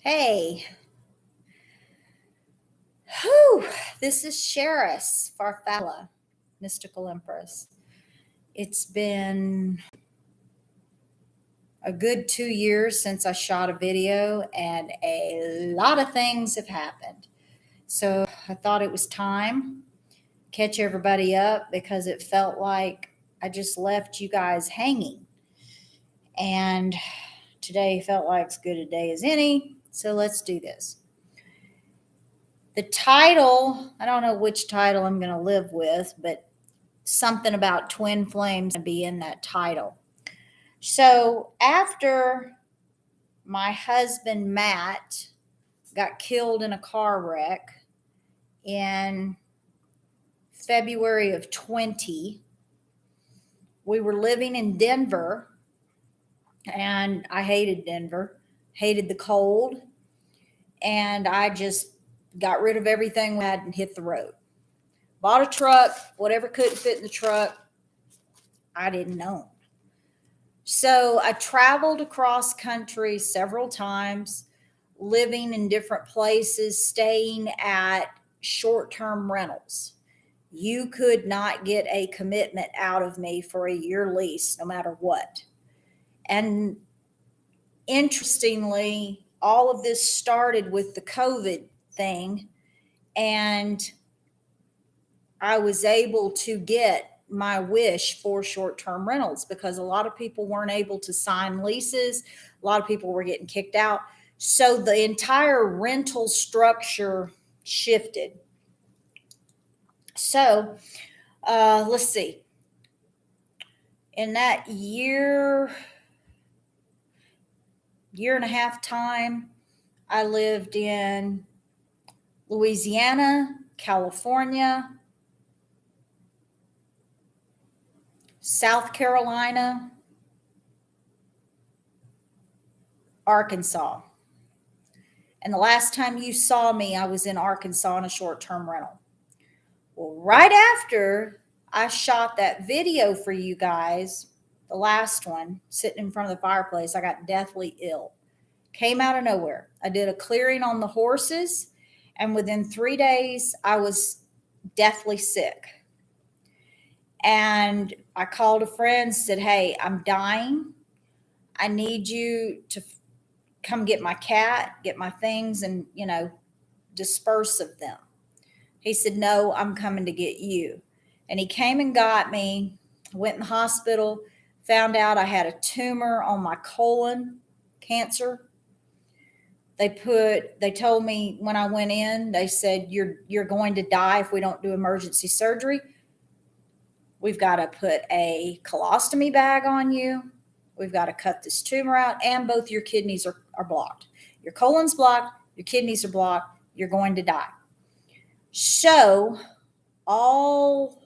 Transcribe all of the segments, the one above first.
Hey, whew, this is Sheris Farfalla, Mystical Empress. It's been a good 2 years since I shot a video, and a lot of things have happened. So I thought it was time to catch everybody up because it felt like I just left you guys hanging. And today felt like as good a day as any. So let's do this. The title, I don't know which title I'm going to live with, but something about twin flames to be in that title. So after my husband Matt got killed in a car wreck in February of 20, we were living in Denver, and I hated Denver, hated the cold, and I just got rid of everything we had and hit the road. Bought a truck, whatever couldn't fit in the truck, I didn't own. So I traveled across country several times, living in different places, staying at short-term rentals. You could not get a commitment out of me for a year lease, no matter what. And interestingly, all of this started with the COVID thing, and I was able to get my wish for short-term rentals because a lot of people weren't able to sign leases. A lot of people were getting kicked out. So the entire rental structure shifted. So let's see. In that year and a half time, I lived in Louisiana, California, South Carolina, Arkansas. And the last time you saw me, I was in Arkansas on a short-term rental. Well, right after I shot that video for you guys, the last one, sitting in front of the fireplace, I got deathly ill. Came out of nowhere. I did a clearing on the horses, and within 3 days, I was deathly sick. And I called a friend, said, "Hey, I'm dying. I need you to come get my cat, get my things, and, disperse of them." He said, "No, I'm coming to get you." And he came and got me, went in the hospital, found out I had a tumor on my colon, cancer. They told me when I went in, they said, you're going to die if we don't do emergency surgery. We've got to put a colostomy bag on you. We've got to cut this tumor out, and both your kidneys are blocked. Your colon's blocked, your kidneys are blocked, you're going to die. So all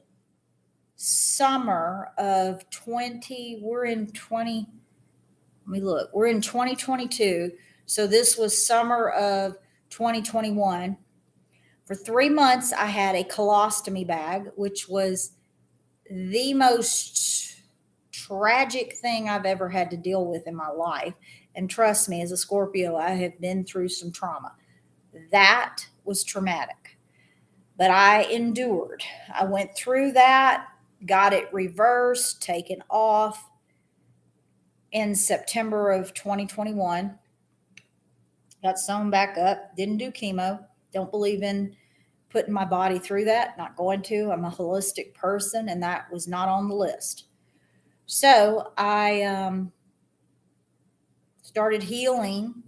summer of 20, we're in 2022. So this was summer of 2021. For 3 months, I had a colostomy bag, which was the most tragic thing I've ever had to deal with in my life. And trust me, as a Scorpio, I have been through some trauma. That was traumatic. But I endured. I went through that, got it reversed, taken off in September of 2021. Got sewn back up, didn't do chemo. Don't believe in putting my body through that. Not going to. I'm a holistic person, and that was not on the list. So I started healing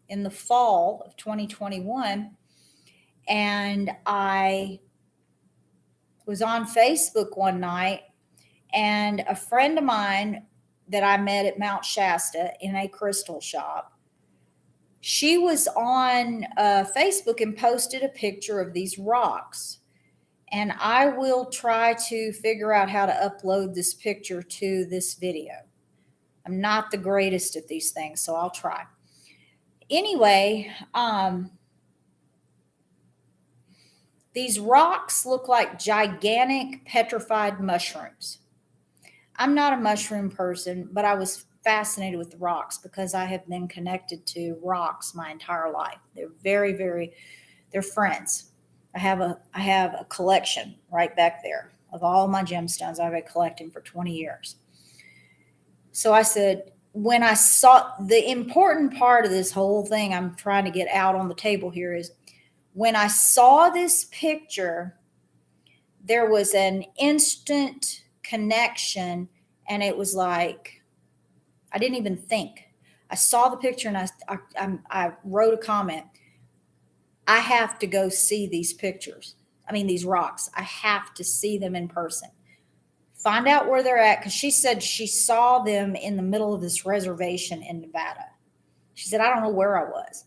in the fall of 2021, and I was on Facebook one night, and a friend of mine that I met at Mount Shasta in a crystal shop, she was on Facebook and posted a picture of these rocks. And I will try to figure out how to upload this picture to this video. I'm not the greatest at these things, so I'll try. Anyway, these rocks look like gigantic petrified mushrooms. I'm not a mushroom person, but I was fascinated with the rocks because I have been connected to rocks my entire life. They're very, very, they're friends. I have a collection right back there of all my gemstones I've been collecting for 20 years. So I said, when I saw the important part of this whole thing I'm trying to get out on the table here is when I saw this picture, there was an instant connection, and it was like, I didn't even think. I saw the picture and I wrote a comment. I have to go see these pictures. I mean, these rocks. I have to see them in person. Find out where they're at, because she said she saw them in the middle of this reservation in Nevada. She said, I don't know where I was.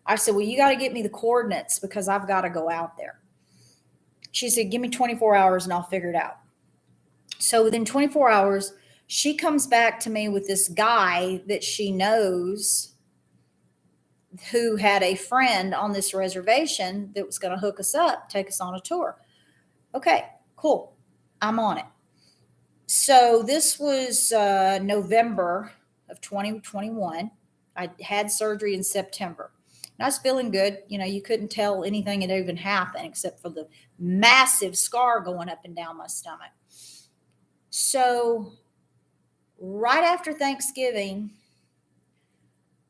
I said, well, you got to get me the coordinates because I've got to go out there. She said, give me 24 hours and I'll figure it out. So within 24 hours, she comes back to me with this guy that she knows who had a friend on this reservation that was going to hook us up, take us on a tour. Okay, cool. I'm on it. So this was November of 2021. I had surgery in September. And I was feeling good. You know, you couldn't tell anything had even happened except for the massive scar going up and down my stomach. So right after Thanksgiving,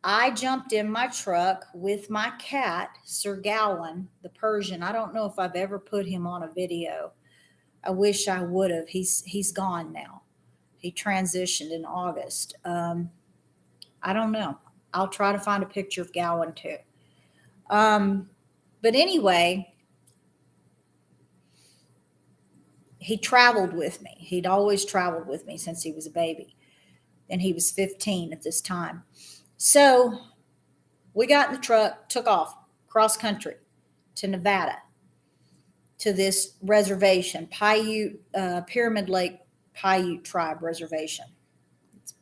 I jumped in my truck with my cat, Sir Gawain, the Persian. I don't know if I've ever put him on a video. I wish I would have. He's gone now. He transitioned in August. I don't know. I'll try to find a picture of Gawain too. But anyway, he traveled with me. He'd always traveled with me since he was a baby. And he was 15 at this time. So we got in the truck, took off cross country to Nevada, to this reservation, Paiute, Pyramid Lake Paiute Tribe Reservation. It's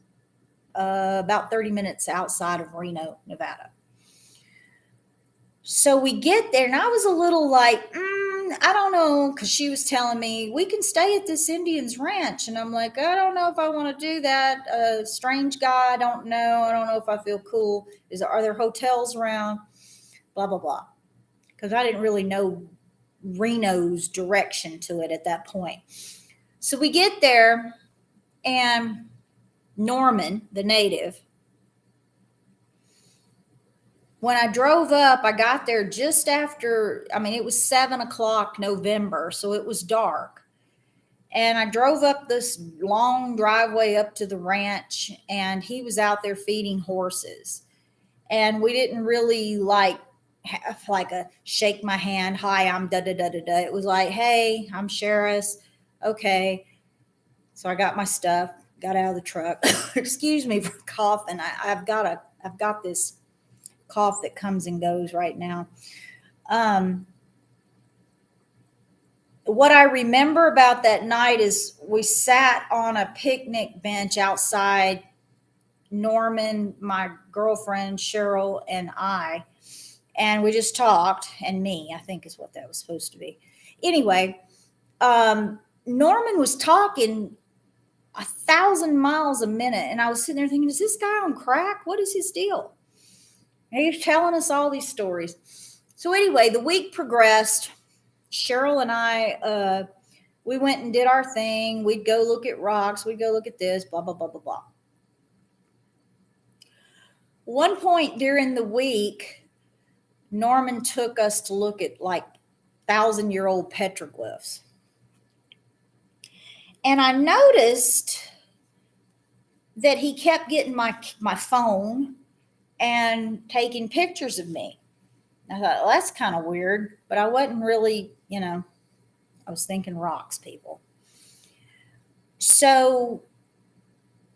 about 30 minutes outside of Reno, Nevada. So we get there, and I was a little like, I don't know, because she was telling me, we can stay at this Indian's ranch. And I'm like, I don't know if I want to do that. Strange guy, I don't know. I don't know if I feel cool. Are there hotels around? Blah, blah, blah. Because I didn't really know Reno's direction to it at that point. So we get there, and Norman, the native, when I drove up, I got there just after, it was 7:00 November, so it was dark. And I drove up this long driveway up to the ranch, and he was out there feeding horses. And we didn't really have a shake my hand, hi, I'm da-da-da-da-da. It was like, hey, I'm Sheris. Okay. So I got my stuff, got out of the truck. Excuse me for coughing. I've got this cough that comes and goes right now. What I remember about that night is we sat on a picnic bench outside, Norman, my girlfriend, Cheryl, and I, and we just talked, and me, I think is what that was supposed to be. Anyway, Norman was talking 1,000 miles a minute, and I was sitting there thinking, is this guy on crack? What is his deal? And he was telling us all these stories. So anyway, the week progressed. Cheryl and I, we went and did our thing. We'd go look at rocks. We'd go look at this, blah, blah, blah, blah, blah. One point during the week, Norman took us to look at 1,000-year-old petroglyphs. And I noticed that he kept getting my phone and taking pictures of me. I thought, well, that's kind of weird, but I wasn't really, I was thinking rocks, people. So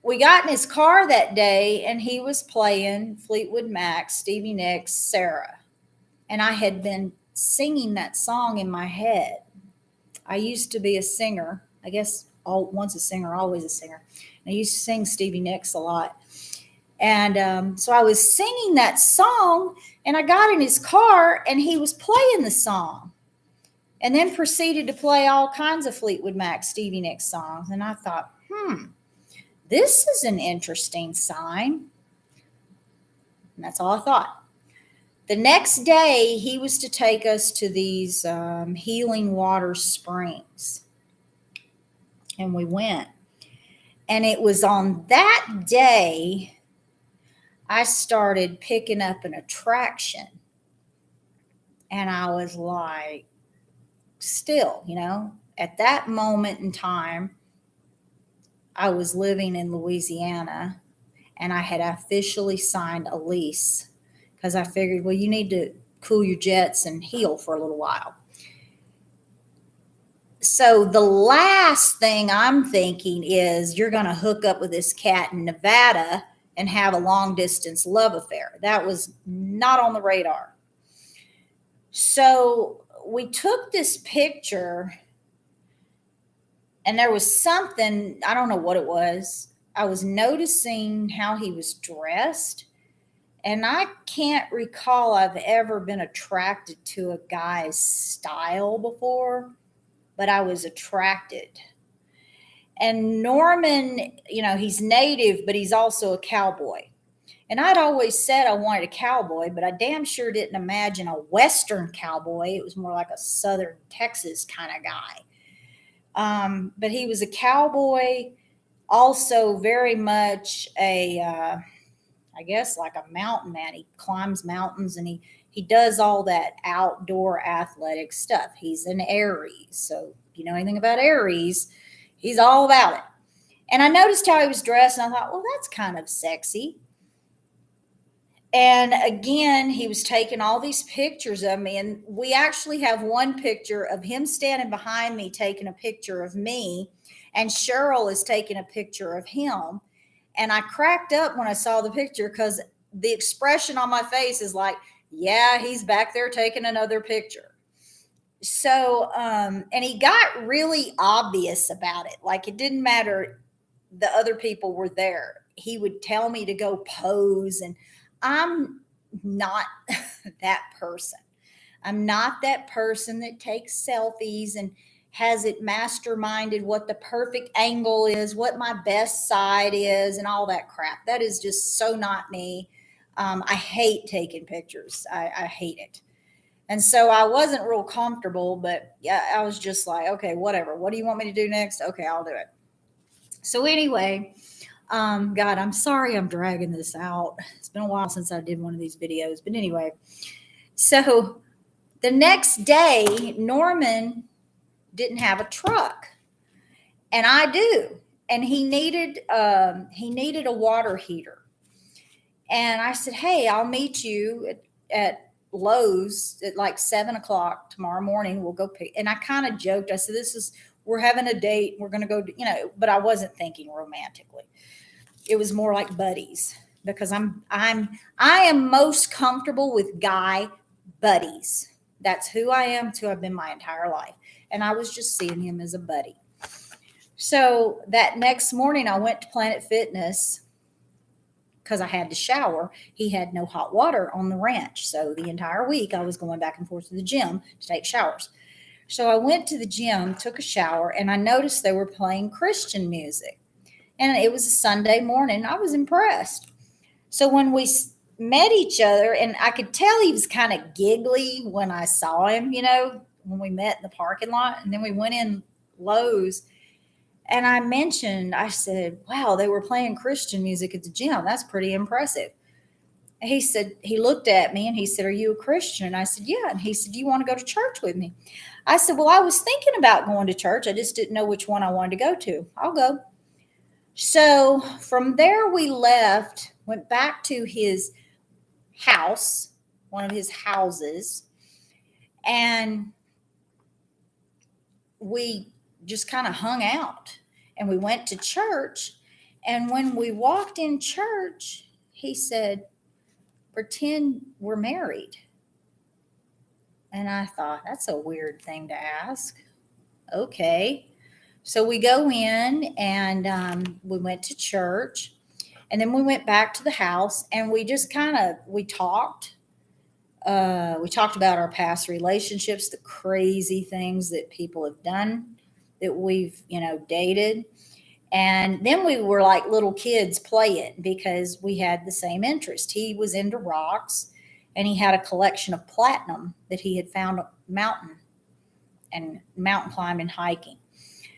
we got in his car that day, and he was playing Fleetwood Mac, Stevie Nicks, Sarah. And I had been singing that song in my head. I used to be a singer. I guess once a singer, always a singer. And I used to sing Stevie Nicks a lot. And so I was singing that song, and I got in his car, and he was playing the song, and then proceeded to play all kinds of Fleetwood Mac, Stevie Nicks songs. And I thought, This is an interesting sign. And that's all I thought. The next day, he was to take us to these healing water springs. And we went. And it was on that day I started picking up an attraction. And I was like, still, at that moment in time, I was living in Louisiana and I had officially signed a lease because I figured, well, you need to cool your jets and heal for a little while. So the last thing I'm thinking is you're going to hook up with this cat in Nevada and have a long distance love affair. That was not on the radar. So we took this picture and there was something, I don't know what it was. I was noticing how he was dressed. And I can't recall I've ever been attracted to a guy's style before, but I was attracted. And Norman, he's native, but he's also a cowboy. And I'd always said I wanted a cowboy, but I damn sure didn't imagine a Western cowboy. It was more like a Southern Texas kind of guy. But he was a cowboy, also very much I guess like a mountain man. He climbs mountains and he does all that outdoor athletic stuff. He's an Aries. So if you know anything about Aries, he's all about it. And I noticed how he was dressed and I thought, well, that's kind of sexy. And again, he was taking all these pictures of me. And we actually have one picture of him standing behind me taking a picture of me. And Cheryl is taking a picture of him. And I cracked up when I saw the picture because the expression on my face is like, yeah, he's back there taking another picture. So, and he got really obvious about it. Like it didn't matter. The other people were there. He would tell me to go pose. And I'm not that person. I'm not that person that takes selfies and has it masterminded what the perfect angle is, what my best side is, and all that crap. That is just so not me. I hate taking pictures. I hate it. And so I wasn't real comfortable, but yeah, I was just like, okay, whatever. What do you want me to do next? Okay, I'll do it. So anyway, God, I'm sorry I'm dragging this out. It's been a while since I did one of these videos. But anyway, so the next day, Norman didn't have a truck and I do. And he needed a water heater. And I said, hey, I'll meet you at Lowe's at like 7:00 tomorrow morning. We'll go pick. And I kind of joked. I said, we're having a date. We're going to go, but I wasn't thinking romantically. It was more like buddies because I am most comfortable with guy buddies. That's who I am. It's who I've been my entire life. And I was just seeing him as a buddy. So that next morning I went to Planet Fitness because I had to shower. He had no hot water on the ranch. So the entire week I was going back and forth to the gym to take showers. So I went to the gym, took a shower, and I noticed they were playing Christian music. And it was a Sunday morning. I was impressed. So when we met each other, and I could tell he was kind of giggly when I saw him, when we met in the parking lot. And then we went in Lowe's. And I said, wow, they were playing Christian music at the gym. That's pretty impressive. He said, he looked at me and he said, are you a Christian? And I said, yeah. And he said, do you want to go to church with me? I said, well, I was thinking about going to church. I just didn't know which one I wanted to go to. I'll go. So from there we left, went back to his house, one of his houses, and we just kind of hung out and we went to church. And when we walked in church, he said, pretend we're married. And I thought, that's a weird thing to ask. Okay. So we go in and we went to church and then we went back to the house and we just we talked. We talked about our past relationships, the crazy things that people have done that we've, dated. And then we were like little kids playing because we had the same interest. He was into rocks and he had a collection of platinum that he had found mountain and mountain climbing, hiking.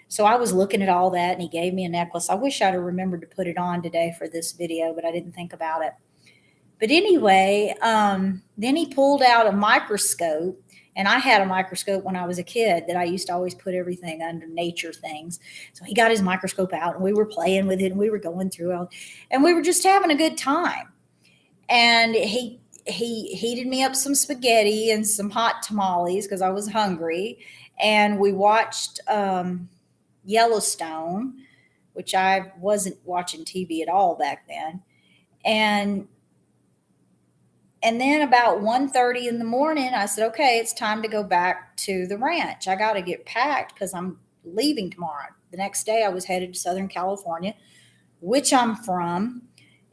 So I was looking at all that and he gave me a necklace. I wish I'd have remembered to put it on today for this video, but I didn't think about it. But anyway, then he pulled out a microscope, and I had a microscope when I was a kid that I used to always put everything under, nature things. So he got his microscope out and we were playing with it and we were going through it and we were just having a good time. And he heated me up some spaghetti and some hot tamales because I was hungry. And we watched Yellowstone, which I wasn't watching TV at all back then. And then about 1:30 in the morning, I said, okay, it's time to go back to the ranch. I got to get packed because I'm leaving tomorrow. The next day, I was headed to Southern California, which I'm from,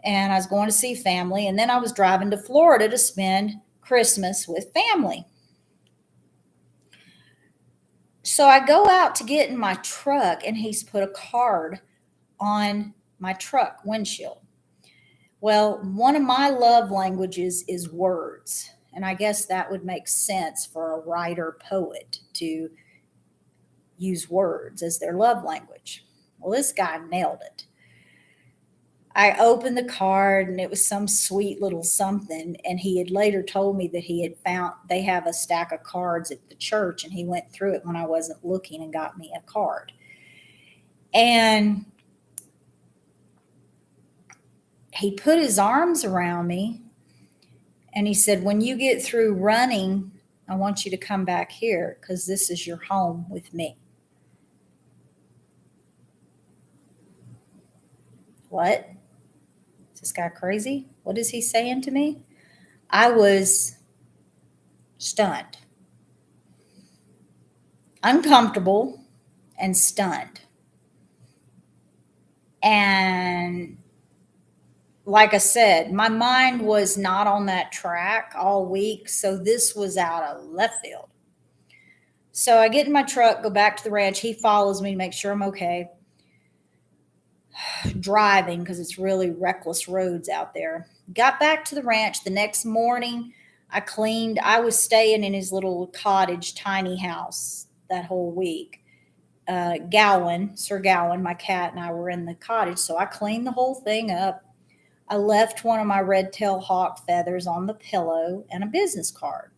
and I was going to see family. And then I was driving to Florida to spend Christmas with family. So I go out to get in my truck, and he's put a card on my truck windshield. Well, one of my love languages is words. And I guess that would make sense for a writer poet to use words as their love language. Well, this guy nailed it. I opened the card and it was some sweet little something. And he had later told me that he had found, they have a stack of cards at the church and he went through it when I wasn't looking and got me a card. And he put his arms around me and he said, when you get through running, I want you to come back here because this is your home with me. What? Is this guy crazy? What is he saying to me? I was stunned, uncomfortable, and stunned. And like I said, my mind was not on that track all week, so this was out of left field. So I get in my truck, go back to the ranch. He follows me to make sure I'm okay. Driving because it's really reckless roads out there. Got back to the ranch the next morning. I cleaned. I was staying in his little cottage, tiny house that whole week. Sir Gowan, my cat, and I were in the cottage, so I cleaned the whole thing up. I left one of my red-tailed hawk feathers on the pillow and a business card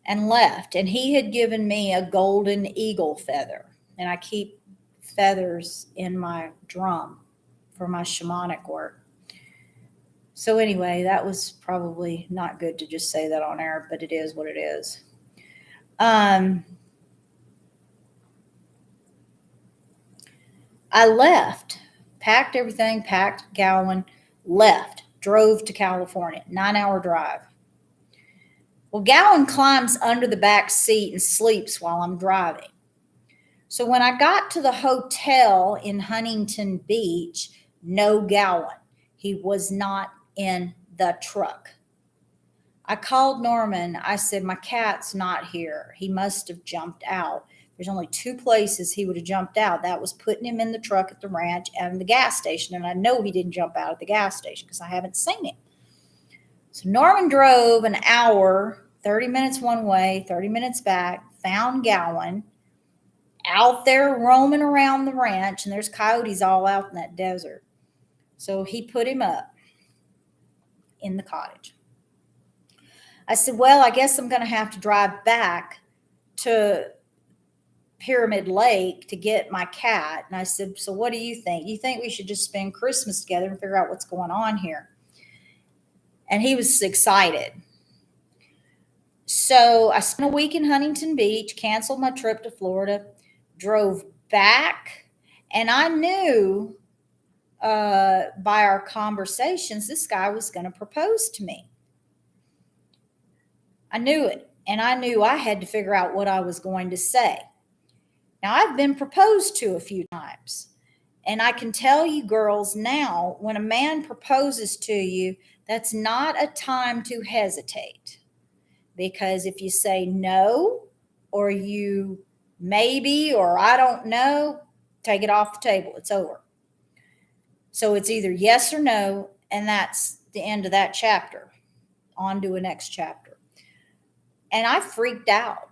and left. And he had given me a golden eagle feather, and I keep feathers in my drum for my shamanic work. So anyway, that was probably not good to just say that on air, but it is what it is. I left. Packed everything, packed Gowan, left, drove to California, 9-hour drive. Well, Gowan climbs under the back seat and sleeps while I'm driving. So when I got to the hotel in Huntington Beach, no Gowan. He was not in the truck. I called Norman. I said, my cat's not here. He must have jumped out. There's only 2 places he would have jumped out. That was putting him in the truck at the ranch and the gas station. And I know he didn't jump out at the gas station because I haven't seen him. So Norman drove an hour, 30 minutes one way, 30 minutes back, found Gowan out there roaming around the ranch. And there's coyotes all out in that desert. So he put him up in the cottage. I said, well, I guess I'm going to have to drive back to Pyramid Lake to get my cat. And I said, so what do you think? You think we should just spend Christmas together and figure out what's going on here? And he was excited. So I spent a week in Huntington Beach, canceled my trip to Florida, drove back, and I knew by our conversations, this guy was going to propose to me. I knew it, and I knew I had to figure out what I was going to say. Now, I've been proposed to a few times, and I can tell you girls now, when a man proposes to you, that's not a time to hesitate. Because if you say no, or you maybe, or I don't know, Take it off the table. It's over. So it's either yes or no, and that's the end of that chapter. On to a next chapter. And I freaked out.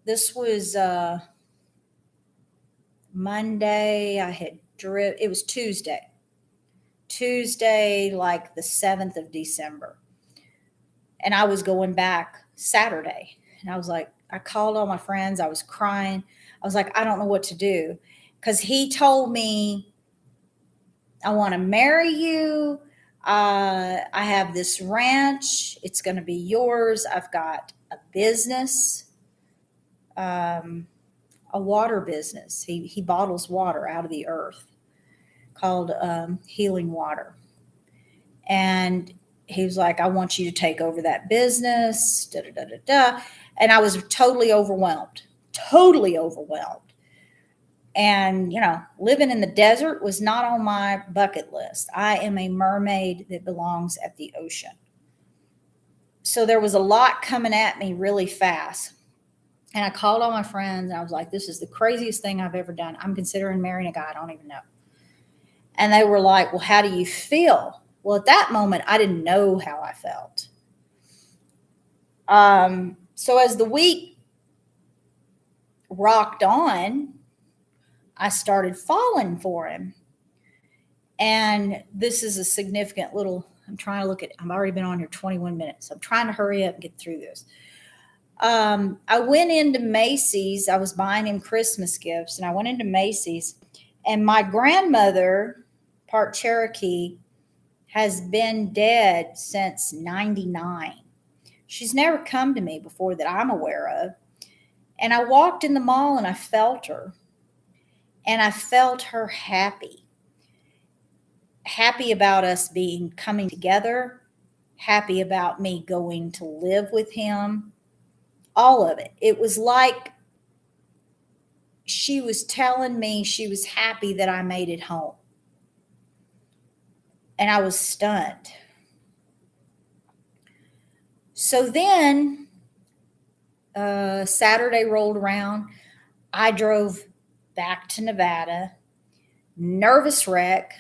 This was Monday. It was Tuesday. Tuesday, like the 7th of December. And I was going back Saturday. And I was like, I called all my friends. I was crying. I was like, I don't know what to do. Because he told me, I want to marry you. I have this ranch. It's going to be yours. I've got a business, a water business. He bottles water out of the earth called Healing Water. And he was like, I want you to take over that business. Da, da, da, da, da. And I was totally overwhelmed. And, living in the desert was not on my bucket list. I am a mermaid that belongs at the ocean. So there was a lot coming at me really fast. And I called all my friends and I was like, this is the craziest thing I've ever done. I'm considering marrying a guy I don't even know. And they were like, well, how do you feel? Well, at that moment, I didn't know how I felt. So as the week rocked on, I started falling for him. And this is a significant I'm trying to I've already been on here 21 minutes. So I'm trying to hurry up and get through this. I went into Macy's. I was buying him Christmas gifts, and I went into Macy's, and my grandmother, part Cherokee, has been dead since 99. She's never come to me before that I'm aware of. And I walked in the mall and I felt her. And I felt her happy about us coming together, happy about me going to live with him, all of it. It was like she was telling me she was happy that I made it home. And I was stunned. So then Saturday rolled around. I drove back to Nevada, nervous wreck.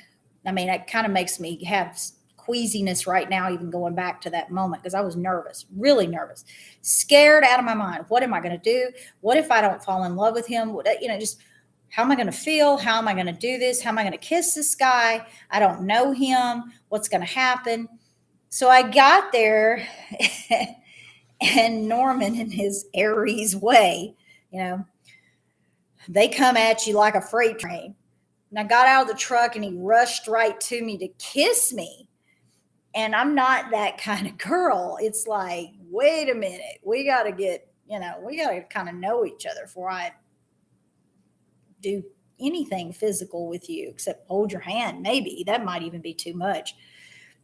I mean, it kind of makes me have queasiness right now, even going back to that moment, because I was nervous, really nervous, scared out of my mind. What am I going to do? What if I don't fall in love with him? Just how am I going to feel? How am I going to do this? How am I going to kiss this guy? I don't know him. What's going to happen? So I got there and Norman, in his Aries way, they come at you like a freight train. And I got out of the truck and he rushed right to me to kiss me. And I'm not that kind of girl. It's like, wait a minute. We got to kind of know each other before I do anything physical with you, except hold your hand. Maybe that might even be too much.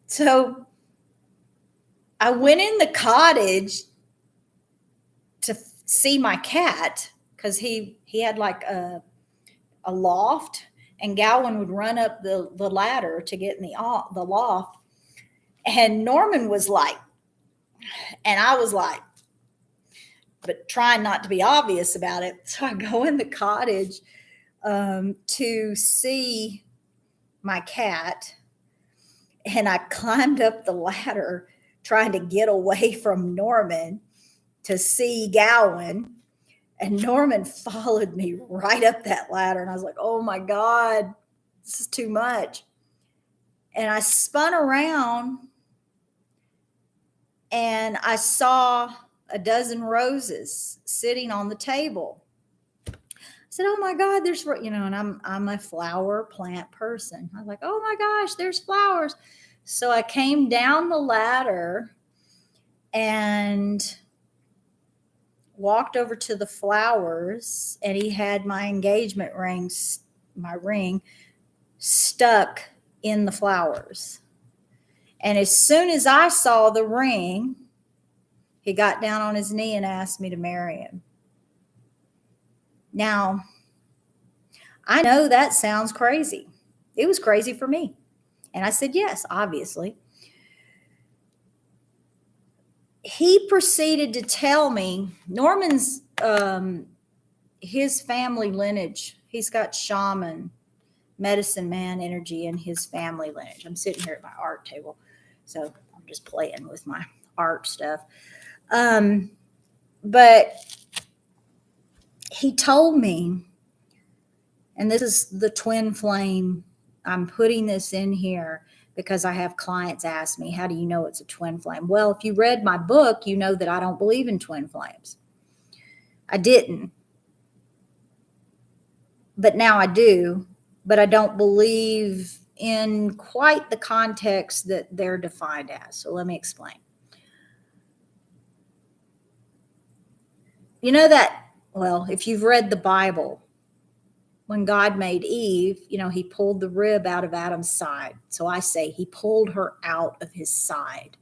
So I went in the cottage to see my cat, because he had like a loft, and Gowan would run up the ladder to get in the loft. And Norman was like, and I was like, but trying not to be obvious about it. So I go in the cottage to see my cat, and I climbed up the ladder trying to get away from Norman to see Gowan. And Norman followed me right up that ladder. And I was like, oh my God, this is too much. And I spun around and I saw a dozen roses sitting on the table. I said, oh my God, and I'm a flower plant person. I was like, oh my gosh, there's flowers. So I came down the ladder and walked over to the flowers, and he had my engagement ring, stuck in the flowers. And as soon as I saw the ring, he got down on his knee and asked me to marry him. Now, I know that sounds crazy. It was crazy for me. And I said, yes, obviously. He proceeded to tell me Norman's, his family lineage, He's got shaman, medicine man energy in his family lineage. I'm sitting here at my art table, so I'm just playing with my art stuff. But he told me, and this is the twin flame. I'm putting this in here because I have clients ask me, how do you know it's a twin flame? Well, if you read my book, you know that I don't believe in twin flames. I didn't. But now I do. But I don't believe in quite the context that they're defined as. So let me explain. You know that, well, if you've read the Bible, when God made Eve, he pulled the rib out of Adam's side. So I say he pulled her out of his side.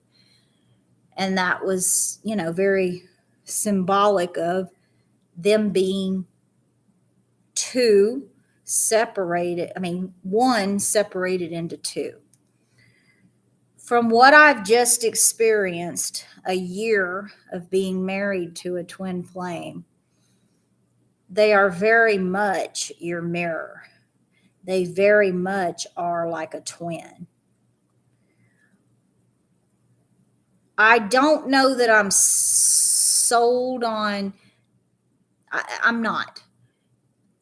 And that was, very symbolic of them being one separated into two. From what I've just experienced, a year of being married to a twin flame, they are very much your mirror. They very much are like a twin. I don't know that I'm sold on, I'm not,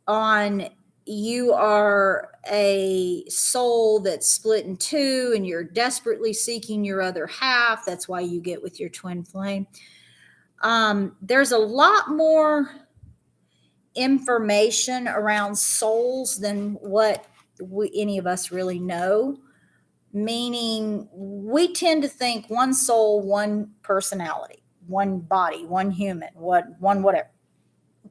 on you are a soul that's split in two and you're desperately seeking your other half. That's why you get with your twin flame. There's a lot more information around souls than what any of us really know. Meaning we tend to think one soul, one personality, one body, one human, one whatever.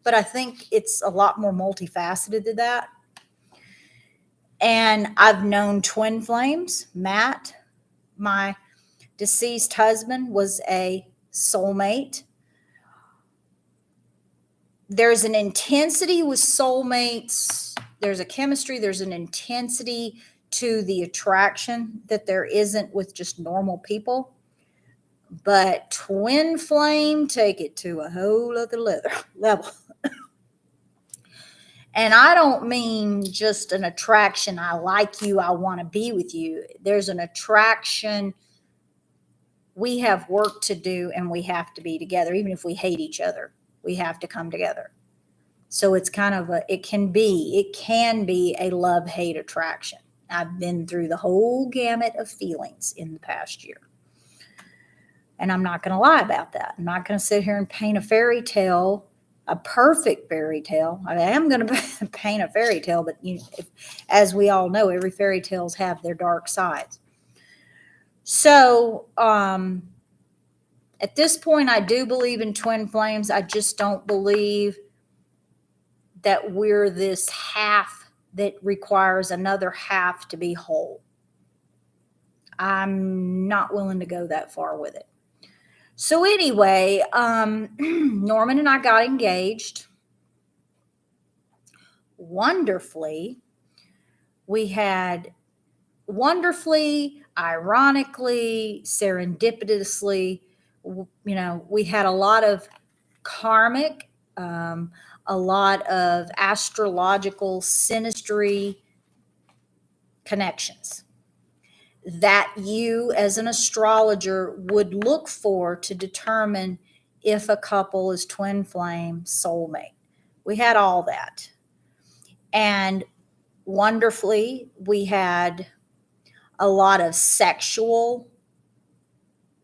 But I think it's a lot more multifaceted than that. And I've known twin flames. Matt, my deceased husband, was a soulmate. There's an intensity with soulmates. There's a chemistry. There's an intensity to the attraction that there isn't with just normal people. But twin flame, take it to a whole other level. And I don't mean just an attraction. I like you. I want to be with you. There's an attraction. We have work to do and we have to be together. Even if we hate each other, we have to come together. So it's kind of it can be a love-hate attraction. I've been through the whole gamut of feelings in the past year. And I'm not going to lie about that. I'm not going to sit here and paint a fairy tale, a perfect fairy tale. I am going to paint a fairy tale, but as we all know, every fairy tales have their dark sides. So at this point, I do believe in twin flames. I just don't believe that we're this half that requires another half to be whole. I'm not willing to go that far with it. So anyway, Norman and I got engaged. Wonderfully, ironically, serendipitously, we had a lot of karmic, a lot of astrological synastry connections that you as an astrologer would look for to determine if a couple is twin flame soulmate. We had all that. And wonderfully, we had a lot of sexual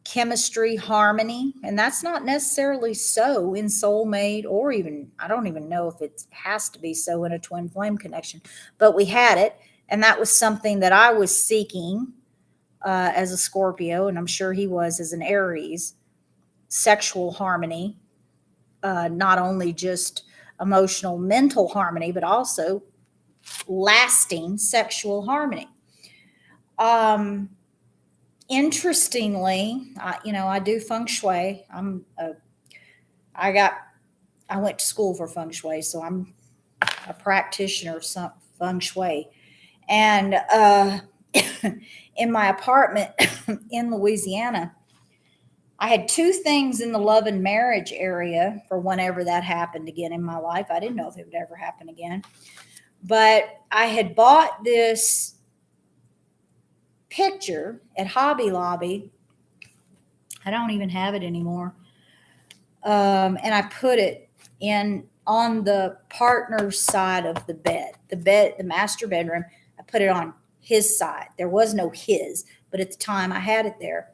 chemistry, harmony, and that's not necessarily so in soulmate, or even, I don't even know if it has to be so in a twin flame connection, but we had it. And that was something that I was seeking as a Scorpio, and I'm sure he was as an Aries. Sexual harmony, not only just emotional, mental harmony, but also lasting sexual harmony. Interestingly, I do feng shui. I went to school for feng shui, so I'm a practitioner of some feng shui. And in my apartment in Louisiana, I had two things in the love and marriage area for whenever that happened again in my life. I didn't know if it would ever happen again. But I had bought this picture at Hobby Lobby. I don't even have it anymore. And I put it in on the partner's side of the bed, the master bedroom. I put it on his side. There was no his, but at the time I had it there.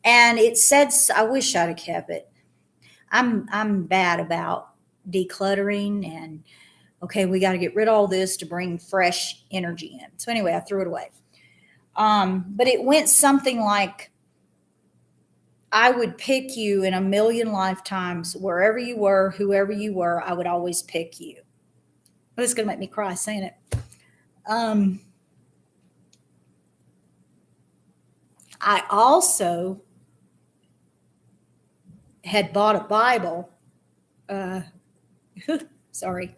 And it said, I wish I'd have kept it. I'm bad about decluttering and okay, we got to get rid of all this to bring fresh energy in. So anyway, I threw it away. But it went something like, I would pick you in a million lifetimes, wherever you were, whoever you were, I would always pick you. But it's going to make me cry saying it. I also had bought a Bible. Sorry.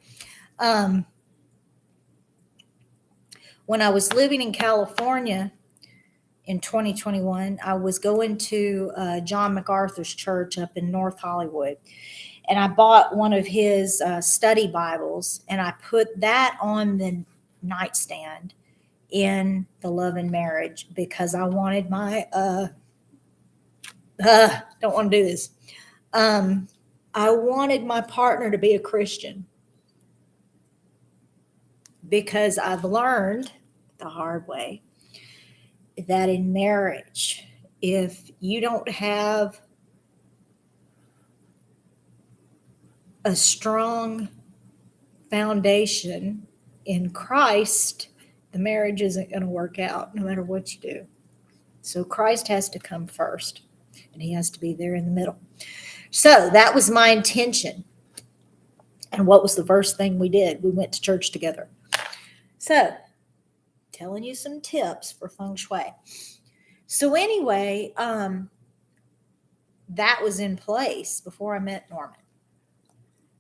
When I was living in California in 2021, I was going to John MacArthur's church up in North Hollywood. And I bought one of his study Bibles, and I put that on the nightstand in the Love and Marriage because I wanted my, don't want to do this. I wanted my partner to be a Christian because I've learned the hard way that in marriage, if you don't have a strong foundation in Christ, the marriage isn't going to work out no matter what you do. So Christ has to come first, and he has to be there in the middle. So that was my intention. And what was the first thing we did? We went to church together. So, telling you some tips for feng shui. So anyway, that was in place before I met Norman.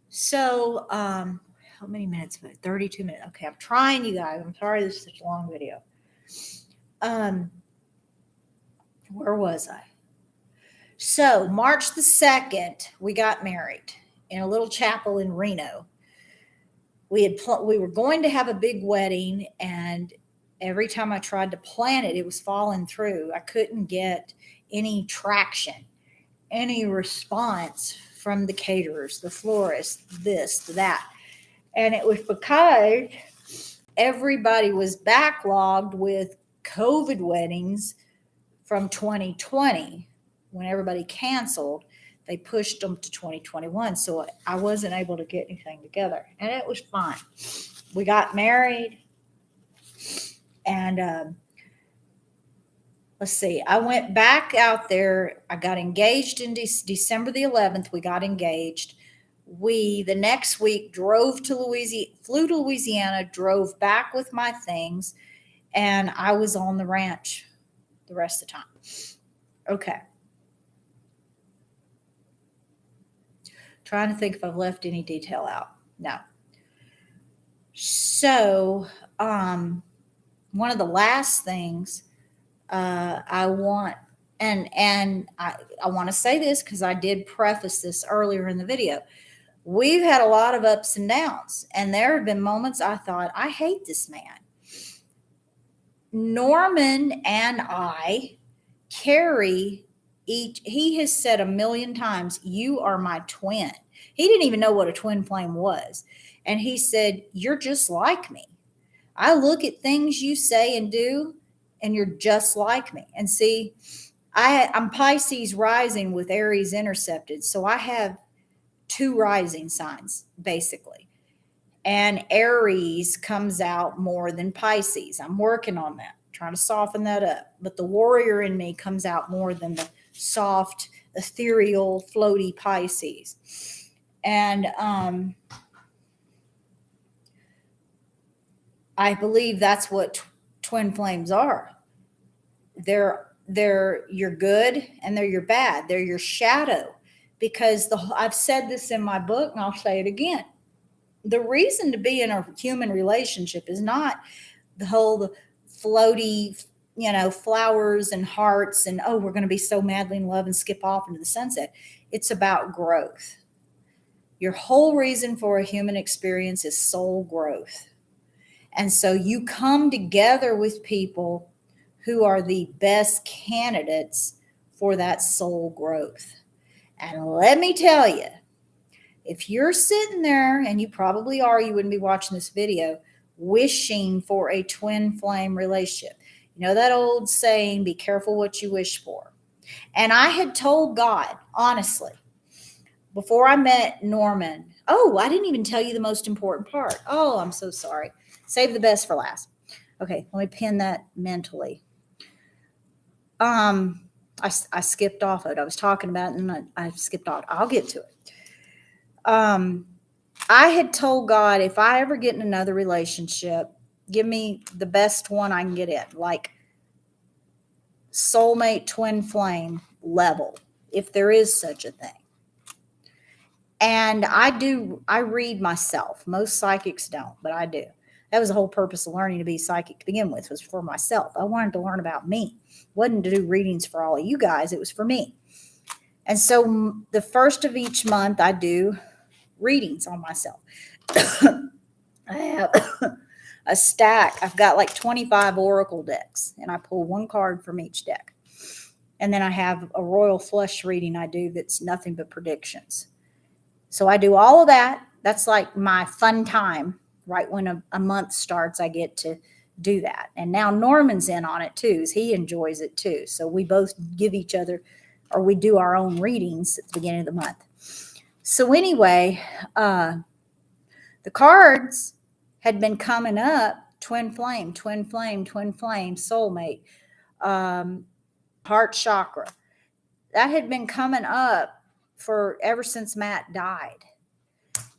So, how many minutes? 32 minutes. Okay, I'm trying, you guys. I'm sorry this is such a long video. Where was I? So, March the 2nd, we got married in a little chapel in Reno. We were going to have a big wedding, and every time I tried to plan it, it was falling through. I couldn't get any traction, any response from the caterers, the florists, this, that. And it was because everybody was backlogged with COVID weddings from 2020. When everybody canceled, they pushed them to 2021. So I wasn't able to get anything together. And it was fine. We got married. And let's see, I went back out there. I got engaged in December the 11th. We got engaged. We, the next week, flew to Louisiana, drove back with my things, and I was on the ranch the rest of the time. Okay. Trying to think if I've left any detail out. No. So, one of the last things I want, and I want to say this because I did preface this earlier in the video. We've had a lot of ups and downs, and there have been moments I thought, I hate this man. Norman and I carry each, he has said 1,000,000 times, you are my twin. He didn't even know what a twin flame was. And he said, you're just like me. I look at things you say and do, and you're just like me. And see, I'm Pisces rising with Aries intercepted. So I have 2 rising signs, basically. And Aries comes out more than Pisces. I'm working on that, trying to soften that up. But the warrior in me comes out more than the soft, ethereal, floaty Pisces. And I believe that's what twin flames are. They're your good and they're your bad. They're your shadow. Because I've said this in my book, and I'll say it again. The reason to be in a human relationship is not the whole floaty, flowers and hearts and, oh, we're going to be so madly in love and skip off into the sunset. It's about growth. Your whole reason for a human experience is soul growth. And so you come together with people who are the best candidates for that soul growth. And let me tell you, if you're sitting there, and you probably are, you wouldn't be watching this video, wishing for a twin flame relationship. You know that old saying, be careful what you wish for. And I had told God, honestly, before I met Norman, oh, I didn't even tell you the most important part. Oh, I'm so sorry. Save the best for last. Okay, let me pin that mentally. I skipped off it. I was talking about it and I skipped off. I'll get to it. I had told God, if I ever get in another relationship, give me the best one I can get in, like soulmate twin flame level, if there is such a thing. And I read myself. Most psychics don't, but I do. That was the whole purpose of learning to be psychic to begin with, was for myself. I wanted to learn about me. It wasn't to do readings for all of you guys. It was for me. And so the first of each month, I do readings on myself. I have a stack. I've got like 25 oracle decks, and I pull one card from each deck. And then I have a royal flush reading I do that's nothing but predictions. So I do all of that. That's like my fun time. Right when a month starts, I get to do that. And now Norman's in on it too. He enjoys it too. So we both give each other, or we do our own readings at the beginning of the month. So anyway, the cards had been coming up: twin flame, twin flame, twin flame, soulmate, heart chakra. That had been coming up for ever since Matt died.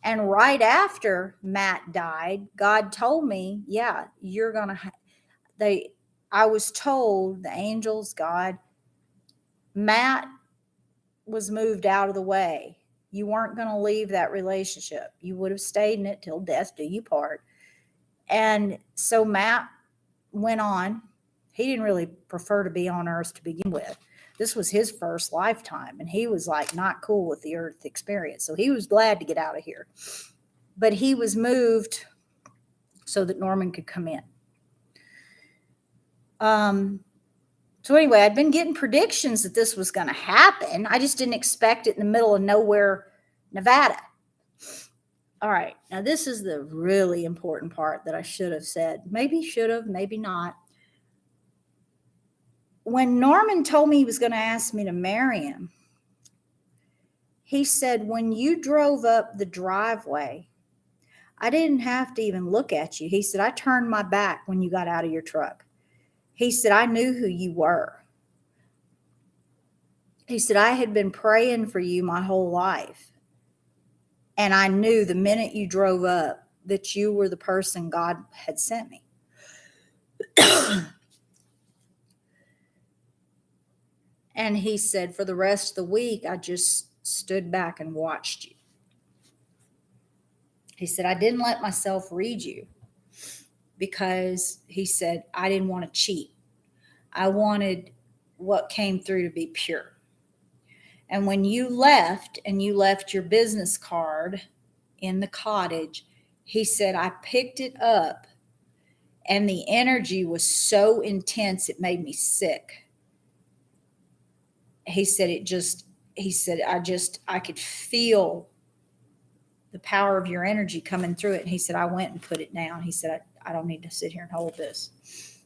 And right after Matt died, God told me, yeah, you're going to, I was told, the angels, God, Matt was moved out of the way. You weren't going to leave that relationship. You would have stayed in it till death do you part. And so Matt went on. He didn't really prefer to be on earth to begin with. This was his first lifetime, and he was like not cool with the earth experience. So he was glad to get out of here. But he was moved so that Norman could come in. So anyway, I'd been getting predictions that this was going to happen. I just didn't expect it in the middle of nowhere, Nevada. All right. Now, this is the really important part that I should have said. Maybe should have, maybe not. When Norman told me he was going to ask me to marry him, he said, when you drove up the driveway, I didn't have to even look at you. He said, I turned my back when you got out of your truck. He said, I knew who you were. He said, I had been praying for you my whole life. And I knew the minute you drove up that you were the person God had sent me. And he said, for the rest of the week, I just stood back and watched you. He said, I didn't let myself read you because, he said, I didn't want to cheat. I wanted what came through to be pure. And when you left, and you left your business card in the cottage, he said, I picked it up, and the energy was so intense it made me sick. He said, I could feel the power of your energy coming through it. And he said, I went and put it down. He said, I don't need to sit here and hold this.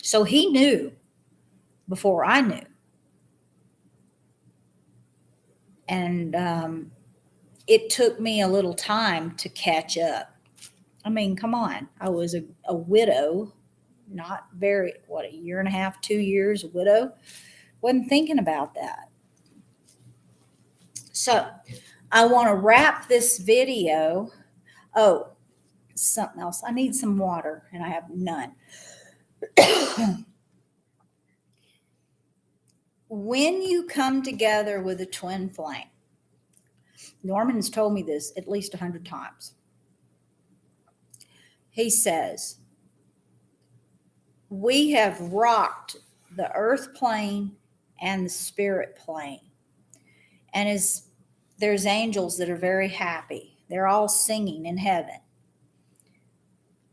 So he knew before I knew. And it took me a little time to catch up. I mean, come on. I was a widow, not very, a year and a half, 2 years, a widow. Wasn't thinking about that. So I want to wrap this video. Oh, something else. I need some water, and I have none. When you come together with a twin flame, Norman's told me this at least 100 times. He says, we have rocked the earth plane and the spirit plane. And there's angels that are very happy. They're all singing in heaven.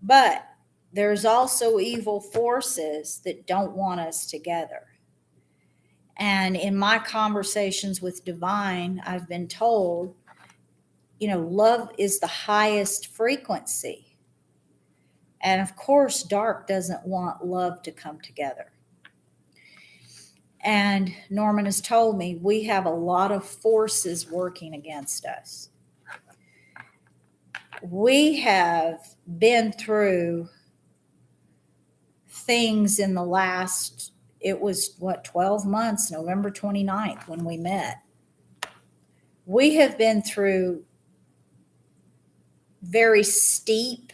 But there's also evil forces that don't want us together. And in my conversations with divine, I've been told, love is the highest frequency. And of course, dark doesn't want love to come together. And Norman has told me we have a lot of forces working against us. We have been through things in the last, it was 12 months, November 29th, when we met. We have been through very steep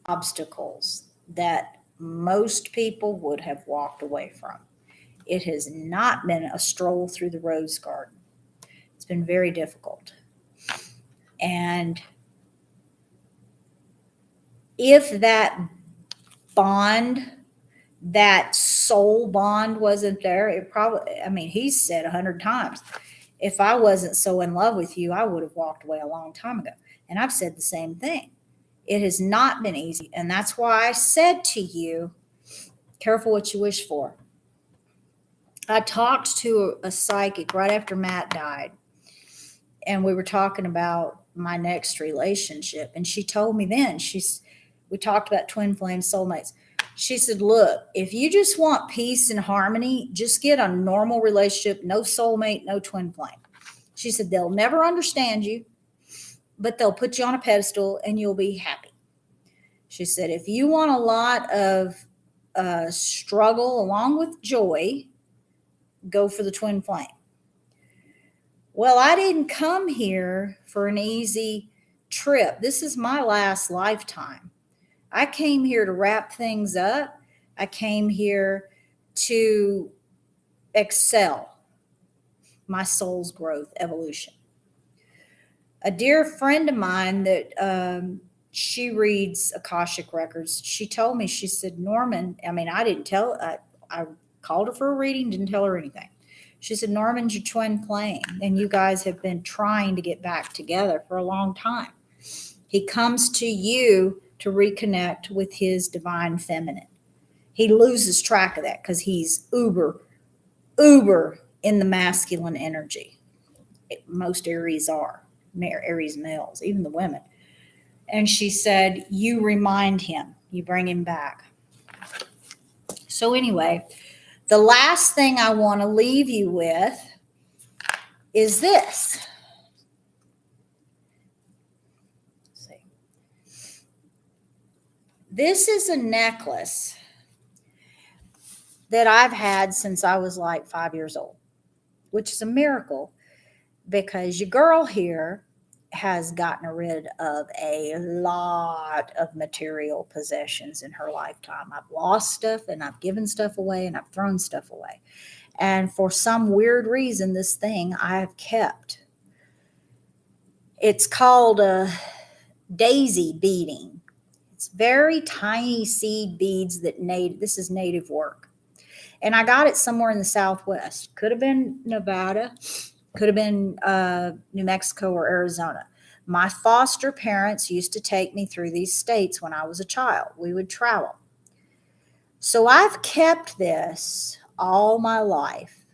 obstacles that most people would have walked away from. It has not been a stroll through the rose garden. It's been very difficult. And if that bond, that soul bond wasn't there, it probably, he's said 100 times, if I wasn't so in love with you, I would have walked away a long time ago. And I've said the same thing. It has not been easy. And that's why I said to you, careful what you wish for. I talked to a psychic right after Matt died, and we were talking about my next relationship. And she told me then, we talked about twin flame soulmates. She said, look, if you just want peace and harmony, just get a normal relationship, no soulmate, no twin flame. She said, they'll never understand you, but they'll put you on a pedestal and you'll be happy. She said, if you want a lot of struggle along with joy, go for the twin flame. Well, I didn't come here for an easy trip. This is my last lifetime. I came here to wrap things up. I came here to excel my soul's growth, evolution. A dear friend of mine that she reads Akashic records, she told me, she said, Norman, I called her for a reading, didn't tell her anything. She said, Norman's your twin flame, and you guys have been trying to get back together for a long time. He comes to you to reconnect with his divine feminine. He loses track of that because he's uber in the masculine energy. Most Aries are, Aries males, even the women. And she said, you remind him, you bring him back. So anyway, the last thing I want to leave you with is this. Let's see. This is a necklace that I've had since I was like 5 years old, which is a miracle because your girl here has gotten rid of a lot of material possessions in her lifetime. I've lost stuff and I've given stuff away and I've thrown stuff away. And for some weird reason, this thing I've kept. It's called a daisy beading. It's very tiny seed beads this is native work. And I got it somewhere in the Southwest. Could have been Nevada, could have been New Mexico or Arizona. My foster parents used to take me through these states when I was a child. We would travel. So I've kept this all my life.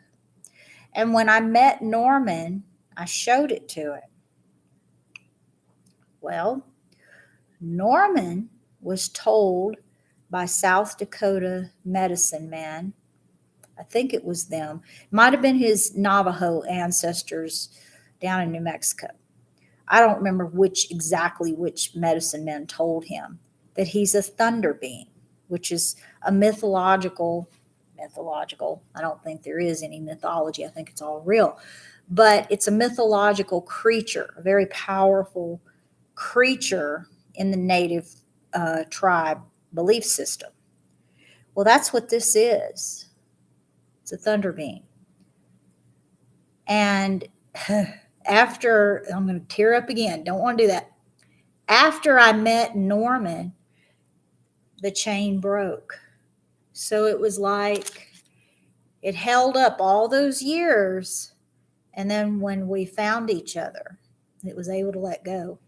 And when I met Norman, I showed it to him. Well, Norman was told by South Dakota medicine men, I think it was them, might have been his Navajo ancestors down in New Mexico. I don't remember which medicine men told him that he's a thunder being, which is a mythological, I don't think there is any mythology. I think it's all real. But it's a mythological creature, a very powerful creature in the native tribe belief system. Well, that's what this is. It's a thunder being. And after, I'm going to tear up again. Don't want to do that. After I met Norman, the chain broke. So it was like it held up all those years. And then when we found each other, It was able to let go.